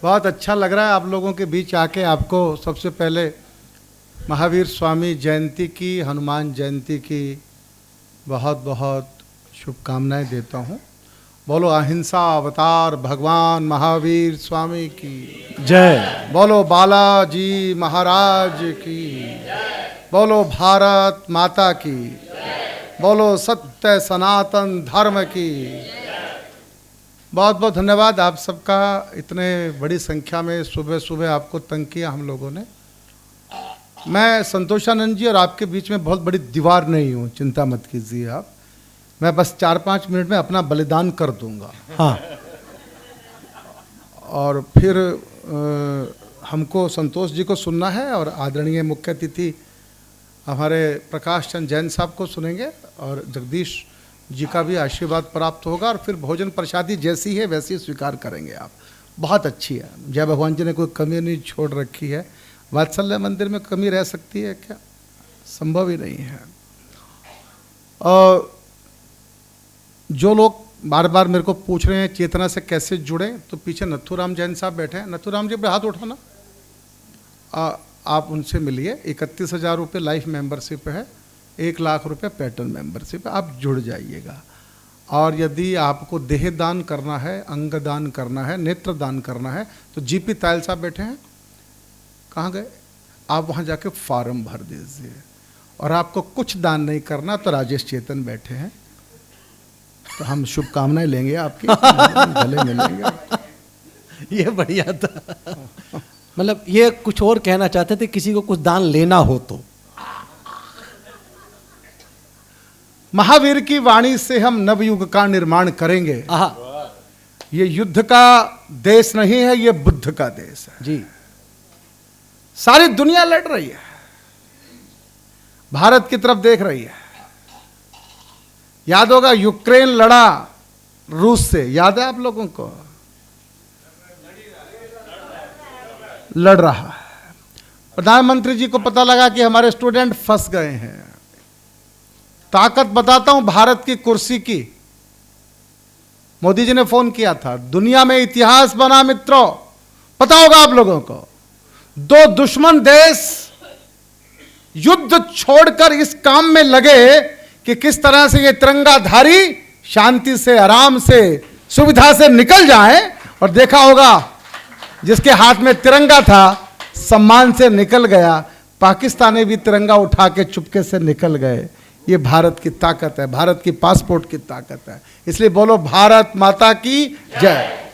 बहुत अच्छा लग रहा है आप लोगों के बीच आके। आपको सबसे पहले महावीर स्वामी जयंती की, हनुमान जयंती की बहुत बहुत शुभकामनाएं देता हूँ। बोलो अहिंसा अवतार भगवान महावीर स्वामी की जय। बोलो बालाजी महाराज की बोलो भारत माता की बोलो सत्य सनातन धर्म की। बहुत बहुत धन्यवाद आप सबका। इतने बड़ी संख्या में सुबह सुबह आपको तंग किया हम लोगों ने। मैं संतोषानंद जी और आपके बीच में बहुत बड़ी दीवार नहीं हूँ, चिंता मत कीजिए आप। मैं बस 4-5 मिनट में अपना बलिदान कर दूंगा। हाँ। और फिर हमको संतोष जी को सुनना है और आदरणीय मुख्य अतिथि हमारे प्रकाश चंद जैन साहब को सुनेंगे और जगदीश जी का भी आशीर्वाद प्राप्त होगा। और फिर भोजन प्रसादी जैसी है वैसी स्वीकार करेंगे आप। बहुत अच्छी है। जय भगवान जी ने कोई कमी नहीं छोड़ रखी है। वात्सल्य मंदिर में कमी रह सकती है क्या? संभव ही नहीं है। और जो लोग बार बार मेरे को पूछ रहे हैं चेतना से कैसे जुड़े, तो पीछे नथुराम जैन साहब बैठे हैं। नथुराम जी पे हाथ उठाना, आप उनसे मिलिए। 31,000 रुपये लाइफ मेंबरशिप है, 1 लाख रुपये पैटर्न मेंबरशिप है। आप जुड़ जाइएगा। और यदि आपको देह दान करना है, अंग दान करना है, नेत्र दान करना है, तो जीपी तायल साहब बैठे हैं। कहाँ गए? आप वहाँ जाके फॉर्म भर दीजिए। और आपको कुछ दान नहीं करना तो राजेश चेतन बैठे हैं, तो हम शुभकामनाएं लेंगे आपकी। गले मिलेंगे। ये बढ़िया था। मतलब ये कुछ और कहना चाहते थे, किसी को कुछ दान लेना हो तो। महावीर की वाणी से हम नवयुग का निर्माण करेंगे। ये युद्ध का देश नहीं है, ये बुद्ध का देश है जी। सारी दुनिया लड़ रही है, भारत की तरफ देख रही है। याद होगा यूक्रेन लड़ा रूस से, याद है आप लोगों को? लड़ रहा है। प्रधानमंत्री जी को पता लगा कि हमारे स्टूडेंट फंस गए हैं। ताकत बताता हूं भारत की कुर्सी की। मोदी जी ने फोन किया था, दुनिया में इतिहास बना मित्रों। पता होगा आप लोगों को, 2 दुश्मन देश युद्ध छोड़कर इस काम में लगे कि किस तरह से ये तिरंगाधारी शांति से, आराम से, सुविधा से निकल जाए। और देखा होगा जिसके हाथ में तिरंगा था सम्मान से निकल गया। पाकिस्तानी भी तिरंगा उठा के चुपके से निकल गए। ये भारत की ताकत है, भारत की पासपोर्ट की ताकत है। इसलिए बोलो भारत माता की जय।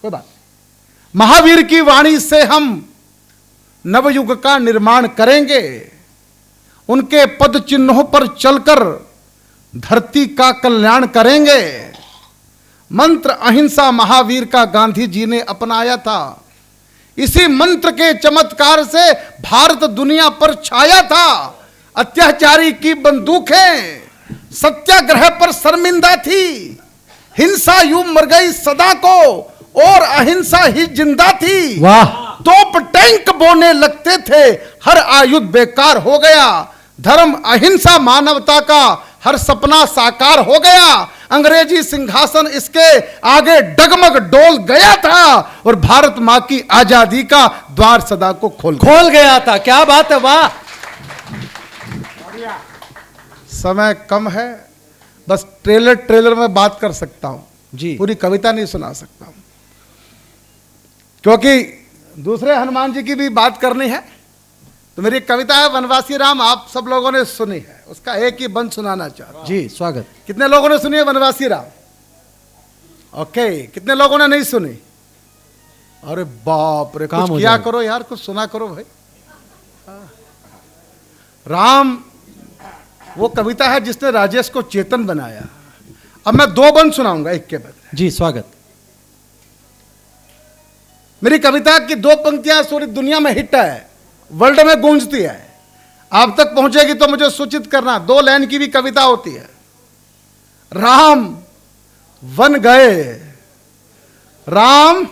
कोई बात, महावीर की वाणी से हम नवयुग का निर्माण करेंगे। उनके पद चिन्हों पर चलकर धरती का कल्याण करेंगे। मंत्र अहिंसा महावीर का गांधी जी ने अपनाया था। इसी मंत्र के चमत्कार से भारत दुनिया पर छाया था। अत्याचारी की बंदूकें सत्याग्रह पर शर्मिंदा थी। हिंसा यूं मर गई सदा को और अहिंसा ही जिंदा थी। वाह। तोप टैंक बोने लगते थे, हर आयुध बेकार हो गया। धर्म अहिंसा मानवता का हर सपना साकार हो गया। अंग्रेजी सिंहासन इसके आगे डगमग डोल गया था और भारत मां की आजादी का द्वार सदा को खोल गया था। क्या बात है, वाह। समय कम है, बस ट्रेलर में बात कर सकता हूं जी। पूरी कविता नहीं सुना सकता हूं, क्योंकि दूसरे हनुमान जी की भी बात करनी है। तो मेरी कविता है वनवासी राम, आप सब लोगों ने सुनी है, उसका एक ही बंद सुनाना चाहता हूं। जी स्वागत। कितने लोगों ने सुनी है वनवासी राम? ओके, कितने लोगों ने नहीं सुनी? अरे बाप रे, कुछ किया करो यार, कुछ सुना करो भाई। राम वो कविता है जिसने राजेश को चेतन बनाया। अब मैं 2 बंद सुनाऊंगा एक के बाद। जी स्वागत। मेरी कविता की 2 पंक्तियां पूरी दुनिया में हिट है, वर्ल्ड में गूंजती है। आप तक पहुंचेगी तो मुझे सूचित करना। 2 लाइन की भी कविता होती है। राम वन गए, राम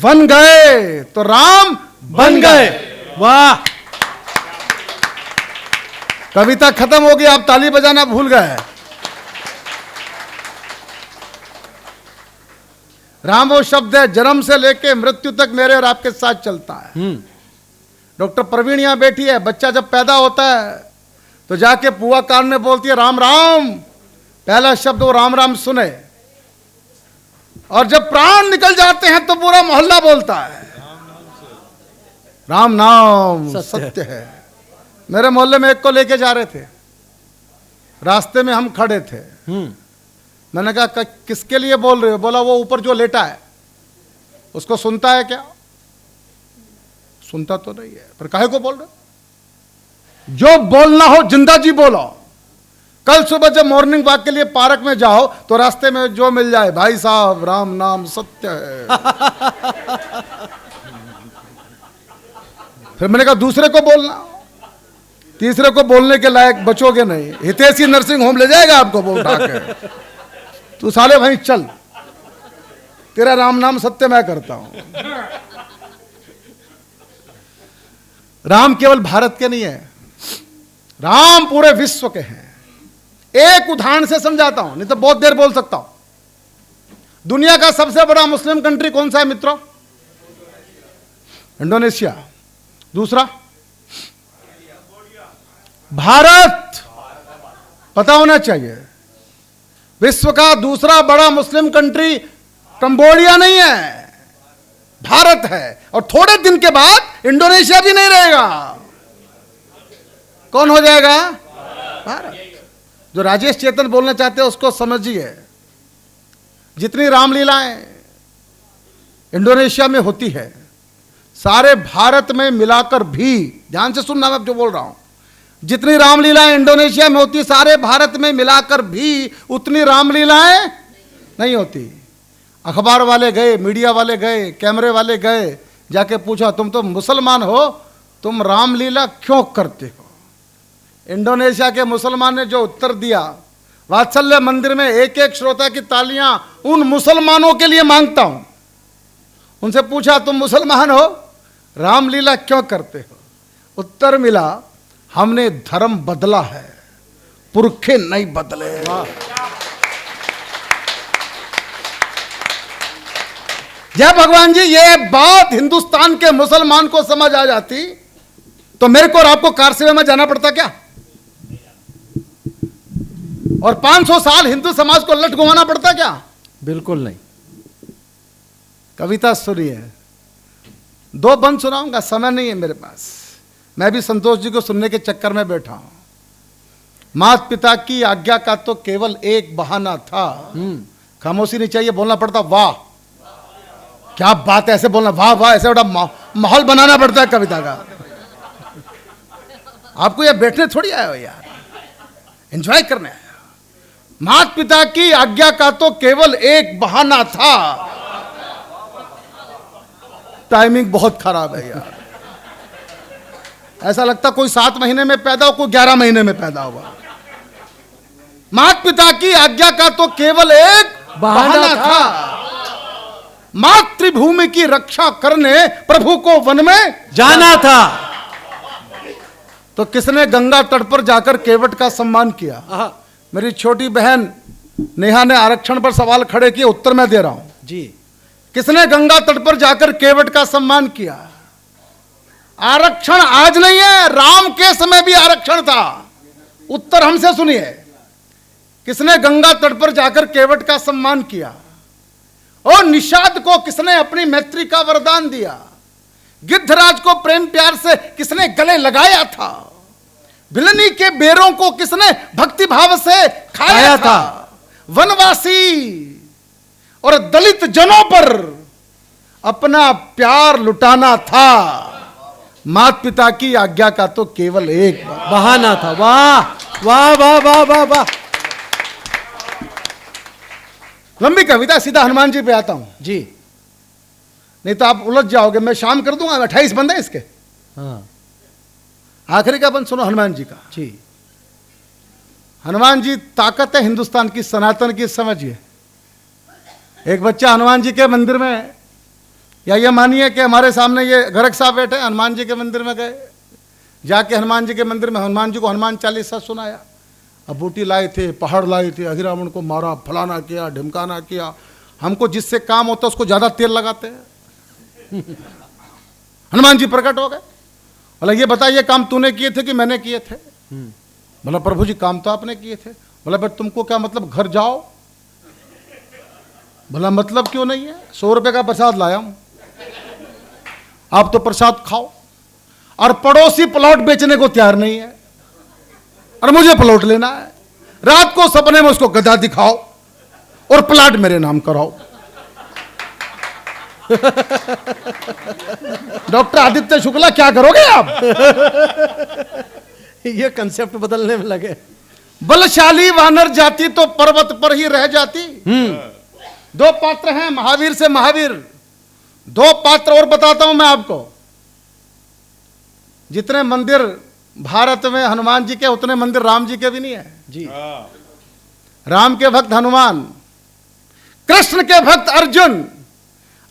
वन गए तो राम बन गए। वाह। कविता खत्म हो गई, आप ताली बजाना भूल गए। राम वो शब्द है जन्म से लेके मृत्यु तक मेरे और आपके साथ चलता है। डॉक्टर प्रवीण यहां बैठी है, बच्चा जब पैदा होता है तो जाके बुआ कान में बोलती है राम राम, पहला शब्द वो राम राम सुने, और जब प्राण निकल जाते हैं तो पूरा मोहल्ला बोलता है राम नाम सत्य है। मेरे मोहल्ले में एक को लेके जा रहे थे, रास्ते में हम खड़े थे, मैंने कहा किसके लिए बोल रहे हो? बोला वो ऊपर जो लेटा है उसको सुनता है क्या? सुनता तो नहीं है, पर काहे को बोल रहे हो? जो बोलना हो जिंदा जी बोलो। कल सुबह जब मॉर्निंग वॉक के लिए पार्क में जाओ तो रास्ते में जो मिल जाए, भाई साहब राम नाम सत्य है। फिर मैंने कहा दूसरे को बोलना, तीसरे को बोलने के लायक बचोगे नहीं, हितैषी नर्सिंग होम ले जाएगा आपको बोल उठा के। तू साले भाई चल, तेरा राम नाम सत्य मैं करता हूं। राम केवल भारत के नहीं है, राम पूरे विश्व के हैं। एक उदाहरण से समझाता हूं, नहीं तो बहुत देर बोल सकता हूं। दुनिया का सबसे बड़ा मुस्लिम कंट्री कौन सा है मित्रों? इंडोनेशिया। दूसरा भारत, पता होना चाहिए। विश्व का दूसरा बड़ा मुस्लिम कंट्री कंबोडिया नहीं है, भारत है। और थोड़े दिन के बाद इंडोनेशिया भी नहीं रहेगा। कौन हो जाएगा? भारत। जो राजेश चेतन बोलना चाहते हैं उसको समझिए, जितनी रामलीलाएं इंडोनेशिया में होती है, सारे भारत में मिलाकर भी, ध्यान से सुनना मैं जो बोल रहा हूं, जितनी रामलीलाएं इंडोनेशिया में होती सारे भारत में मिलाकर भी उतनी रामलीलाएं नहीं होती। अखबार वाले गए, मीडिया वाले गए, कैमरे वाले गए, जाके पूछा तुम तो मुसलमान हो, तुम रामलीला क्यों करते हो? इंडोनेशिया के मुसलमान ने जो उत्तर दिया, वात्सल्य मंदिर में एक एक श्रोता की तालियां उन मुसलमानों के लिए मांगता हूं। उनसे पूछा तुम मुसलमान हो, रामलीला क्यों करते हो? उत्तर मिला हमने धर्म बदला है, पुरखे नहीं बदले। जय भगवान जी, ये बात हिंदुस्तान के मुसलमान को समझ आ जाती तो मेरे को और आपको कार सेवा में जाना पड़ता क्या? और 500 साल हिंदू समाज को लट घुमाना पड़ता क्या? बिल्कुल नहीं। कविता सुनिए, 2 बंद सुनाऊंगा, समय नहीं है मेरे पास। मैं भी संतोष जी को सुनने के चक्कर में बैठा हूं। माता पिता की आज्ञा का तो केवल एक बहाना था। खामोशी नहीं चाहिए, बोलना पड़ता वाह क्या बात है, ऐसे बोलना वाह वाह, ऐसे बड़ा माहौल बनाना पड़ता है कविता का। आपको यह बैठने थोड़ी आए हो यार, एंजॉय करने आए हो। माता पिता की आज्ञा का तो केवल एक बहाना था। टाइमिंग बहुत खराब है यार, ऐसा लगता कोई 7 महीने में पैदा हो, कोई 11 महीने में पैदा हुआ। माता पिता की आज्ञा का तो केवल एक बहाना था। मातृभूमि की रक्षा करने प्रभु को वन में जाना था। तो किसने गंगा तट पर जाकर केवट का सम्मान किया? मेरी छोटी बहन नेहा ने आरक्षण पर सवाल खड़े किए, उत्तर मैं दे रहा हूं जी। किसने गंगा तट पर जाकर केवट का सम्मान किया? आरक्षण आज नहीं है, राम के समय भी आरक्षण था। उत्तर हमसे सुनिए, किसने गंगा तट पर जाकर केवट का सम्मान किया? और निषाद को किसने अपनी मैत्री का वरदान दिया? गिद्धराज को प्रेम प्यार से किसने गले लगाया था? भिलनी के बेरों को किसने भक्ति भाव से खाया था? वनवासी और दलित जनों पर अपना प्यार लुटाना था। माता पिता की आज्ञा का तो केवल एक बहाना था। वाह वाह वाह वाह वाह वाह। लंबी कविता, सीधा हनुमान जी पे आता हूं जी, नहीं तो आप उलझ जाओगे। मैं शाम कर दूंगा, 28 बंद है इसके। हाँ आखिरी का बंद सुनो हनुमान जी का। जी। हनुमान जी ताकत है हिंदुस्तान की, सनातन की, समझिए। एक बच्चा हनुमान जी के मंदिर में, या ये मानिए कि हमारे सामने ये गरग साहब बैठे, हनुमान जी के मंदिर में गए, जाके हनुमान जी के मंदिर में हनुमान जी को हनुमान चालीसा सुनाया। अब बूटी लाए थे, पहाड़ लाए थे, अहिरावण को मारा, फलाना किया, ढिमकाना किया। हमको जिससे काम होता है उसको ज्यादा तेल लगाते हैं। हनुमान जी प्रकट हो गए, बोला ये बताइए काम तूने किए थे कि मैंने किए थे? बोला प्रभु जी काम तो आपने किए थे। बोला फिर तुमको क्या मतलब, घर जाओ। बोला मतलब क्यों नहीं है, 100 रुपए का प्रसाद लाया हूं, आप तो प्रसाद खाओ। और पड़ोसी प्लॉट बेचने को तैयार नहीं है और मुझे प्लॉट लेना है। रात को सपने में उसको गधा दिखाओ और प्लॉट मेरे नाम कराओ। डॉक्टर आदित्य शुक्ला क्या करोगे आप? ये कंसेप्ट बदलने में लगे। बलशाली वानर जाति तो पर्वत पर ही रह जाती। 2 पात्र हैं महावीर से महावीर। 2 पात्र और बताता हूं मैं आपको। जितने मंदिर भारत में हनुमान जी के, उतने मंदिर राम जी के भी नहीं है जी। राम के भक्त हनुमान, कृष्ण के भक्त अर्जुन।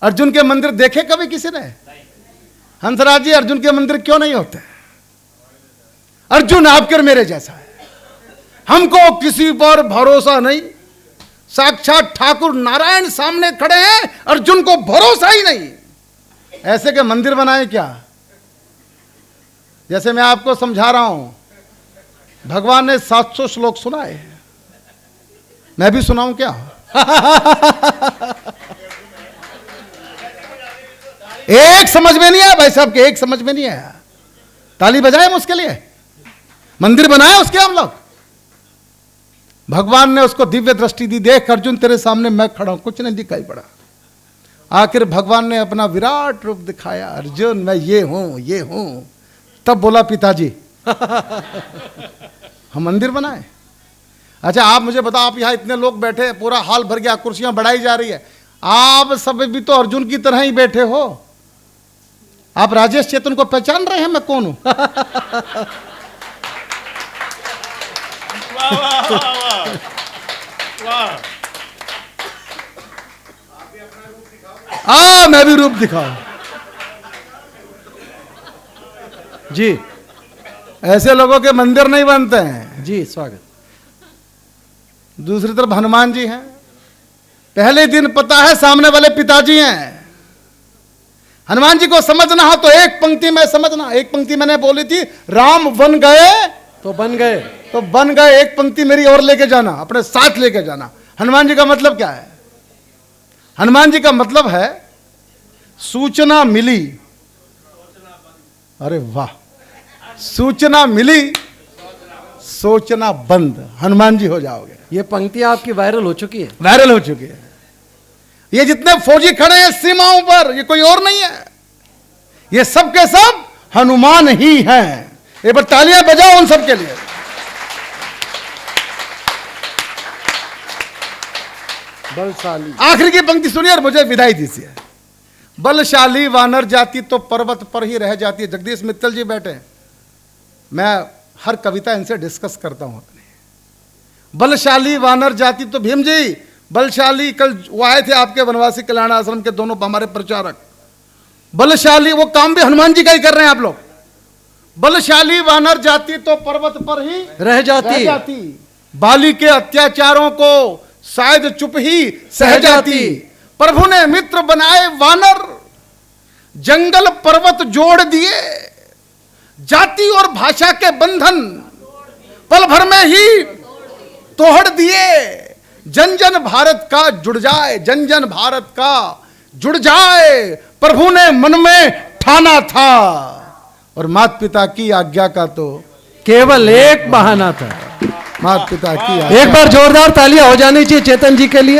अर्जुन के मंदिर देखे कभी किसी ने? हंसराज जी अर्जुन के मंदिर क्यों नहीं होते? अर्जुन आपके और मेरे जैसा है, हमको किसी पर भरोसा नहीं। साक्षात ठाकुर नारायण सामने खड़े हैं, अर्जुन को भरोसा ही नहीं। ऐसे के मंदिर बनाए क्या? जैसे मैं आपको समझा रहा हूं, भगवान ने 700 श्लोक सुनाए, मैं भी सुनाऊं क्या? एक समझ में नहीं आया भाई साहब के, एक समझ में नहीं आया। ताली बजाए हम उसके लिए, मंदिर बनाए उसके हम लोग। भगवान ने उसको दिव्य दृष्टि दी, देख अर्जुन तेरे सामने मैं खड़ा हूं, कुछ नहीं दिखाई पड़ा। आखिर भगवान ने अपना विराट रूप दिखाया, अर्जुन मैं ये हूं ये हूं। तब बोला पिताजी हम मंदिर बनाए। अच्छा आप मुझे बताओ, आप यहां इतने लोग बैठे, पूरा हॉल भर गया, कुर्सियां बढ़ाई जा रही है, आप सब भी तो अर्जुन की तरह ही बैठे हो। आप राजेश चेतन को पहचान रहे हैं मैं कौन हूं? मैं भी रूप दिखाऊं जी। ऐसे लोगों के मंदिर नहीं बनते हैं जी स्वागत। दूसरी तरफ हनुमान जी हैं, पहले दिन पता है सामने वाले पिताजी हैं। हनुमान जी को समझना हो तो एक पंक्ति में समझना। एक पंक्ति मैंने बोली थी, राम बन गए तो बन गए, तो बन गए। एक पंक्ति मेरी और लेके जाना, अपने साथ लेके जाना। हनुमान जी का मतलब क्या है? हनुमान जी का मतलब है सूचना मिली, अरे वाह, सूचना मिली सोचना बंद, हनुमान जी हो जाओगे। ये पंक्ति आपकी वायरल हो चुकी है, वायरल हो चुकी है। ये जितने फौजी खड़े हैं सीमाओं पर, ये कोई और नहीं है, ये सब के सब हनुमान ही हैं। एक बार तालियां बजाओ उन सब के लिए। बलशाली। आखिर की पंक्ति सुनिए और मुझे विदाई दीजिए। बलशाली वानर जाति तो पर्वत पर ही रह जाती है। जगदीश मित्तल जी बैठे, मैं हर कविता इनसे डिस्कस करता हूं अपने। बलशाली वानर जाति तो भीम जी बलशाली, कल वो आए थे आपके वनवासी कल्याण आश्रम के दोनों हमारे प्रचारक। बलशाली, वो काम भी हनुमान जी का ही कर रहे हैं आप लोग। बलशाली वानर जाति तो पर्वत पर ही रह जाती, बाली के अत्याचारों को शायद चुप ही सह जाती। प्रभु ने मित्र बनाए वानर, जंगल पर्वत जोड़ दिए। जाति और भाषा के बंधन पल भर में ही तोड़ दिए। जन जन भारत का जुड़ जाए, जन जन भारत का जुड़ जाए, प्रभु ने मन में ठाना था। और माता पिता की आज्ञा का तो केवल एक बहाना था। माता पिता की आज्ञा। एक बार जोरदार तालियां हो जानी चाहिए चेतन जी के लिए।